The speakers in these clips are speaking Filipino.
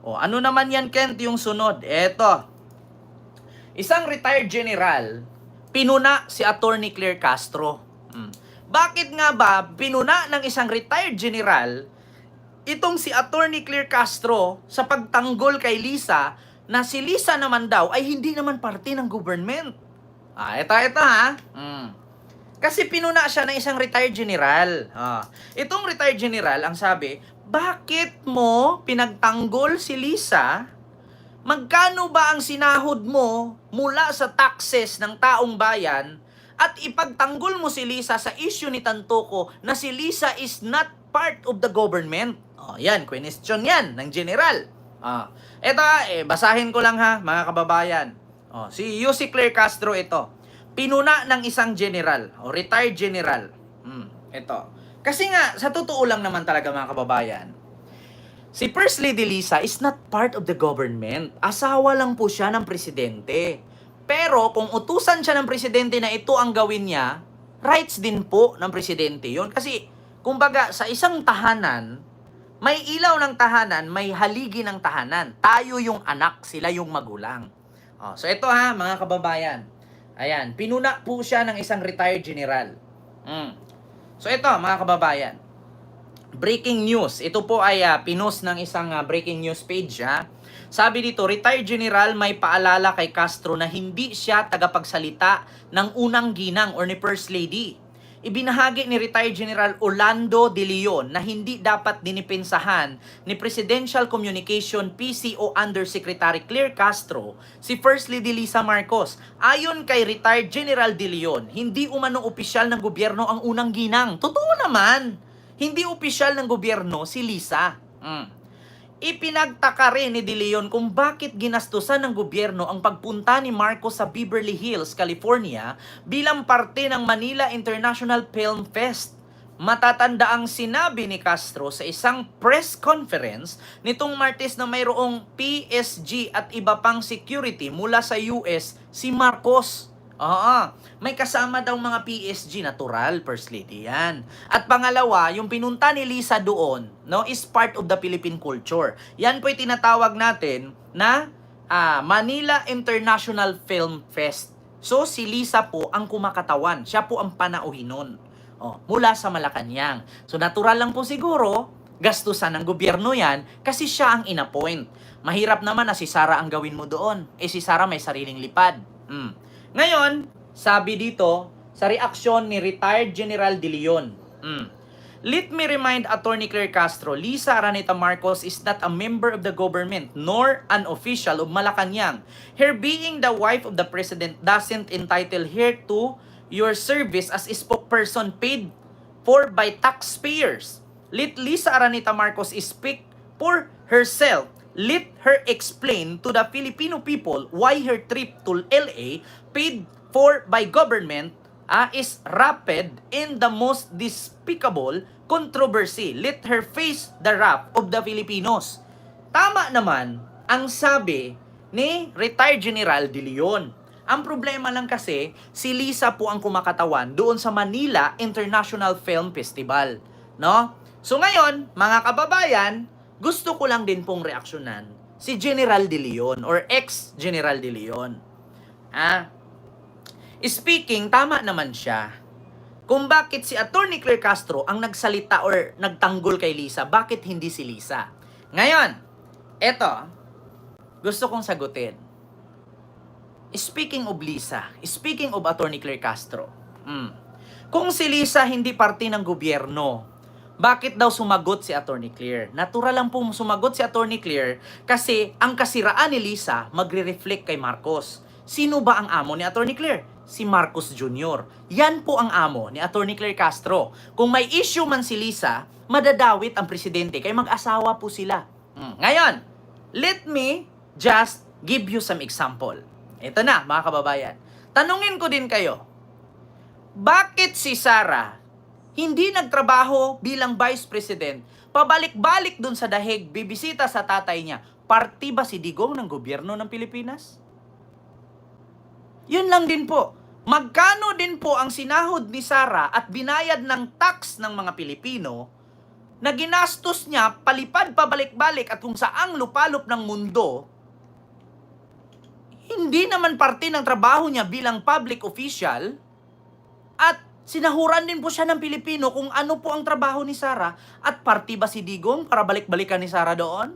O, ano naman yan, Kent, yung sunod? Eto, isang retired general, pinuna si Attorney Claire Castro. Bakit nga ba pinuna ng isang retired general itong si Attorney Claire Castro sa pagtanggol kay Lisa, na si Lisa naman daw ay hindi naman parte ng government? Ito ha. Kasi pinuna siya ng isang retired general. Itong retired general, ang sabi, bakit mo pinagtanggol si Lisa? Magkano ba ang sinahod mo mula sa taxes ng taong bayan at ipagtanggol mo si Lisa sa issue ni Tantoco na si Lisa is not part of the government? Yan, question yan ng general. Ito, basahin ko lang ha, mga kababayan. Si Yussi Claire Castro ito. Pinuna ng isang general, o retired general. Ito. Kasi nga, sa totoo lang naman talaga mga kababayan, si First Lady Lisa is not part of the government. Asawa lang po siya ng presidente. Pero kung utusan siya ng presidente na ito ang gawin niya, rights din po ng presidente yon. Kasi, kumbaga, sa isang tahanan, may ilaw ng tahanan, may haligi ng tahanan. Tayo yung anak, sila yung magulang. So ito ha, mga kababayan. Ayan, pinuna po siya ng isang retired general. So ito, mga kababayan. Breaking news. Ito po ay pinost ng isang breaking news page. Sabi dito, retired general may paalala kay Castro na hindi siya tagapagsalita ng unang ginang or ni First Lady. Ibinahagi ni retired General Orlando De Leon na hindi dapat dinipensahan ni Presidential Communication PCO Undersecretary Claire Castro si First Lady Lisa Marcos. Ayon kay retired General De Leon, hindi umano opisyal ng gobyerno ang unang ginang. Totoo naman, hindi opisyal ng gobyerno si Lisa. Ipinagtaka rin ni De Leon kung bakit ginastusan ng gobyerno ang pagpunta ni Marcos sa Beverly Hills, California bilang parte ng Manila International Film Fest. Matatanda ang sinabi ni Castro sa isang press conference nitong Martes na mayroong PSG at iba pang security mula sa US si Marcos. May kasama daw mga PSG, natural, First Lady yan. At pangalawa, yung pinunta ni Lisa doon, no, is part of the Philippine culture. Yan po'y tinatawag natin na Manila International Film Fest. So, si Lisa po ang kumakatawan. Siya po ang panauhin nun. Mula sa Malacanang. So, natural lang po siguro, gastusan ng gobyerno yan kasi siya ang inappoint. Mahirap naman na si Sara ang gawin mo doon. Si Sara may sariling lipad. Ngayon, sabi dito, sa reaksyon ni retired General De Leon, let me remind Attorney Claire Castro, Lisa Araneta Marcos is not a member of the government nor an official of Malacanang. Her being the wife of the president doesn't entitle her to your service as a spokesperson paid for by taxpayers. Let Lisa Araneta Marcos speak for herself. Let her explain to the Filipino people why her trip to LA paid for by government is wrapped in the most despicable controversy. Let her face the wrath of the Filipinos. Tama naman ang sabi ni retired General De Leon. Ang problema lang kasi, si Lisa po ang kumakatawan doon sa Manila International Film Festival. No? So ngayon, mga kababayan, gusto ko lang din pong reaksyonan si General De Leon or ex-General De Leon. Speaking, tama naman siya. Kung bakit si Attorney Claire Castro ang nagsalita or nagtanggol kay Lisa, bakit hindi si Lisa? Ngayon, eto, gusto kong sagutin. Speaking of Lisa, speaking of Attorney Claire Castro, kung si Lisa hindi parte ng gobyerno, bakit daw sumagot si Attorney Claire? Natural lang pong sumagot si Attorney Claire kasi ang kasiraan ni Lisa magre-reflect kay Marcos. Sino ba ang amo ni Attorney Claire? Si Marcos Jr. Yan po ang amo ni Attorney Claire Castro. Kung may issue man si Lisa, madadawit ang presidente kaya mag-asawa po sila. Ngayon, let me just give you some example. Ito na, mga kababayan. Tanungin ko din kayo, bakit si Sara hindi nagtrabaho bilang Vice President, pabalik-balik dun sa dahig, bibisita sa tatay niya, parti ba si Digong ng gobyerno ng Pilipinas? Yun lang din po. Magkano din po ang sinahod ni Sara at binayad ng tax ng mga Pilipino na ginastos niya palipad pabalik-balik at kung saang lupalop ng mundo, hindi naman parte ng trabaho niya bilang public official at sinahuran din po siya ng Pilipino kung ano po ang trabaho ni Sara at parte ba si Digong para balik-balikan ni Sara doon?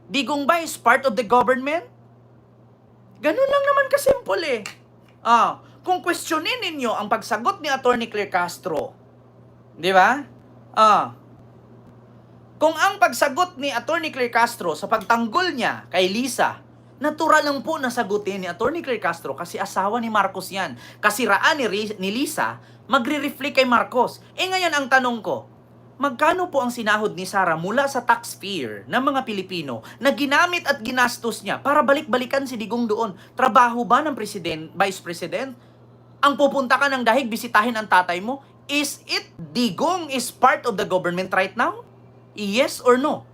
Digong ba is part of the government? Ganun lang naman kasimple eh. Kung questionin ninyo ang pagsagot ni Attorney Claire Castro, di ba? Kung ang pagsagot ni Attorney Claire Castro sa pagtanggol niya kay Lisa, natural lang po na sagutin ni Attorney Claire Castro kasi asawa ni Marcos yan. Kasiraan ni Lisa, magre-reflect kay Marcos. Ngayon ang tanong ko, magkano po ang sinahod ni Sara mula sa taxpayer ng mga Pilipino na ginamit at ginastos niya para balik-balikan si Digong doon? Trabaho ba ng Vice President? Ang pupunta ka ng dahig, bisitahin ang tatay mo? Is it Digong is part of the government right now? Yes or no?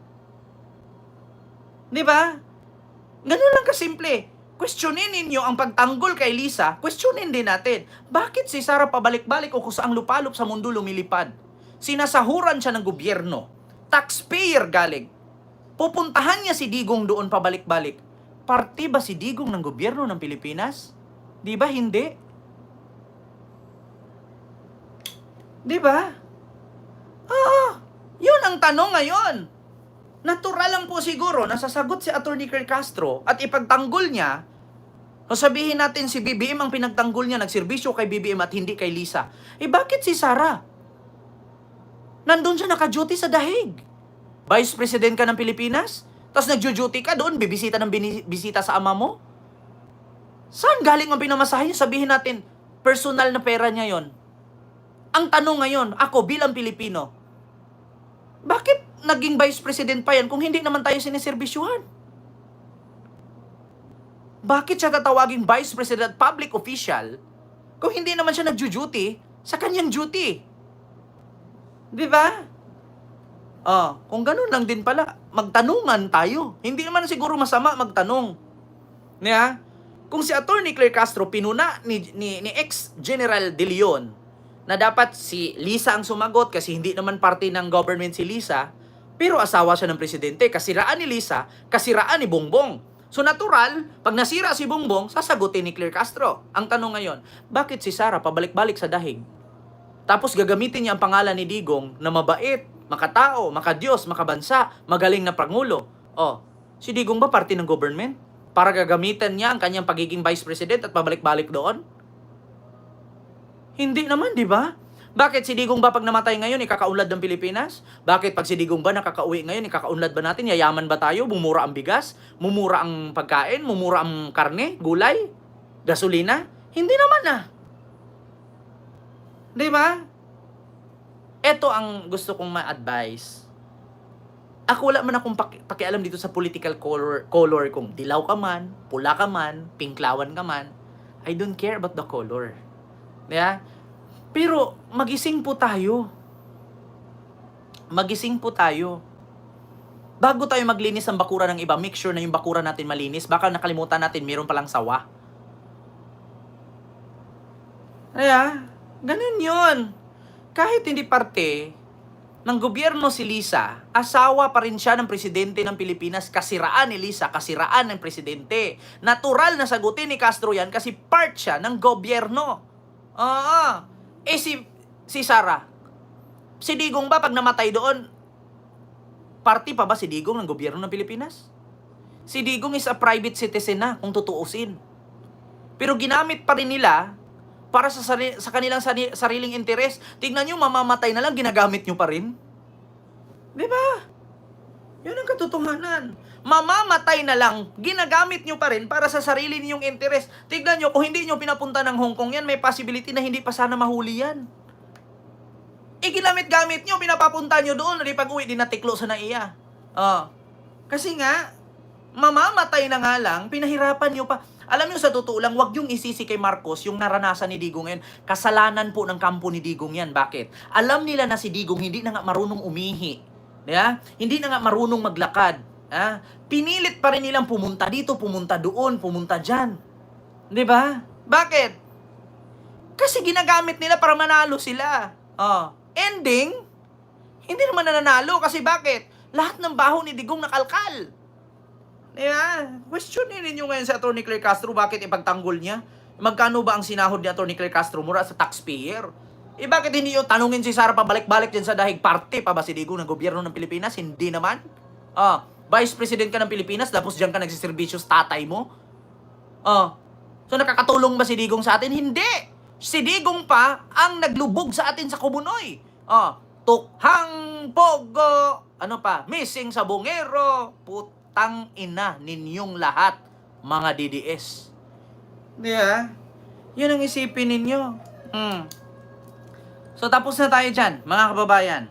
Di ba? Ganun lang kasimple. Questionin ninyo ang pagtanggol kay Lisa, questionin din natin. Bakit si Sara pabalik-balik o kung saang lupalop sa mundo lumilipad? Sinasahuran siya ng gobyerno. Taxpayer galing. Pupuntahan niya si Digong doon pabalik-balik. Parte ba si Digong ng gobyerno ng Pilipinas? Di ba hindi? Di ba? Yun ang tanong ngayon. Natural lang po siguro na sasagot si Attorney Claire Castro at ipagtanggol niya, o sabihin natin si BBM ang pinagtanggol niya, nagserbisyo kay BBM at hindi kay Lisa. Bakit si Sara? Nandun siya naka-duty sa dahig. Vice President ka ng Pilipinas? Tapos nagjo-duty ka doon, bibisita ng bisita sa ama mo? Saan galing ang pinamasahe niya? Sabihin natin, personal na pera niya yon. Ang tanong ngayon, ako bilang Pilipino, bakit naging Vice President pa yan kung hindi naman tayo siniserbisyuhan? Bakit siya tatawaging Vice President at public official kung hindi naman siya nagjo-duty sa kanyang duty? Di ba? Kung ganun lang din pala, magtanungan tayo. Hindi naman siguro masama magtanong. Niya? Kung si Attorney Claire Castro pinuna ni ex-General De Leon na dapat si Lisa ang sumagot kasi hindi naman parte ng government si Lisa, pero asawa siya ng presidente, kasiraan ni Lisa, kasiraan ni Bongbong. So natural, pag nasira si Bongbong, sasagutin ni Claire Castro. Ang tanong ngayon, bakit si Sara pabalik-balik sa dahig? Tapos gagamitin niya ang pangalan ni Digong na mabait, makatao, makadiyos, makabansa, magaling na pangulo. Si Digong ba parte ng government? Para gagamitin niya ang kanyang pagiging Vice President at pabalik-balik doon? Hindi naman, di ba? Bakit si Digong ba pag namatay ngayon, ikakaunlad ng Pilipinas? Bakit pag si Digong ba nakakauwi ngayon, ikakaunlad ba natin? Yayaman ba tayo? Mumura ang bigas? Mumura ang pagkain? Mumura ang karne? Gulay? Gasolina? Hindi naman Di ba? Ito ang gusto kong ma-advise. Ako wala man akong pakialam dito sa political color kung dilaw ka man, pula ka man, pinklawan ka man. I don't care about the color. Yeah? Pero magising po tayo. Magising po tayo. Bago tayo maglinis ng bakura ng iba, make sure na yung bakura natin malinis. Baka nakalimutan natin, mayroon palang sawa. Kaya, ganun yun. Kahit hindi parte ng gobyerno si Lisa, asawa pa rin siya ng presidente ng Pilipinas. Kasiraan ni Lisa, kasiraan ng presidente. Natural na sagutin ni Castro yan kasi part siya ng gobyerno. Si Sara, si Digong ba pag namatay doon, party pa ba si Digong ng gobyerno ng Pilipinas? Si Digong is a private citizen na, kung tutuusin. Pero ginamit pa rin nila para sa kanilang sariling interes. Tignan nyo, mamamatay na lang, ginagamit nyo pa rin. Di ba? Yun ang katotohanan. Mamamatay na lang, ginagamit nyo pa rin para sa sarili ninyong interes. Tignan nyo, kung hindi nyo pinapunta ng Hong Kong yan, may possibility na hindi pa sana mahuli yan. Ginamit-gamit nyo, pinapapunta nyo doon, pag uwi, dinatiklo sa naiya. Kasi nga, mamamatay na nga lang, pinahirapan nyo pa. Alam nyo, sa totoo lang, wag yung isisi kay Marcos yung naranasan ni Digong yan. Kasalanan po ng kampo ni Digong yan. Bakit? Alam nila na si Digong hindi na nga marunong umihi. Yeah? Hindi na nga marunong maglakad. Pinilit pa rin nilang pumunta dito, pumunta doon, pumunta dyan. Di ba? Bakit? Kasi ginagamit nila para manalo sila. Ending, Hindi naman nananalo kasi bakit? Lahat ng baho ni Digong nakalkal. Diba? Questionin ninyo ngayon si Atty. Claire Castro, bakit ipagtanggol niya? Magkano ba ang sinahod ni Atty. Claire Castro mura sa taxpayer? Bakit hindi yung tanungin si Sara pabalik-balik dyan sa dahig parte pa ba si Digong ng gobyerno ng Pilipinas? Hindi naman. Vice President ka ng Pilipinas, tapos dyan ka nagsiservisyo sa tatay mo? So nakakatulong ba si Digong sa atin? Hindi! Si Digong pa ang naglubog sa atin sa Kubunoy. Tukhang pogo, missing sa bungero, putang ina ninyong lahat, mga DDS. Diba? Yun ang isipin ninyo. So tapos na tayo dyan, mga kababayan.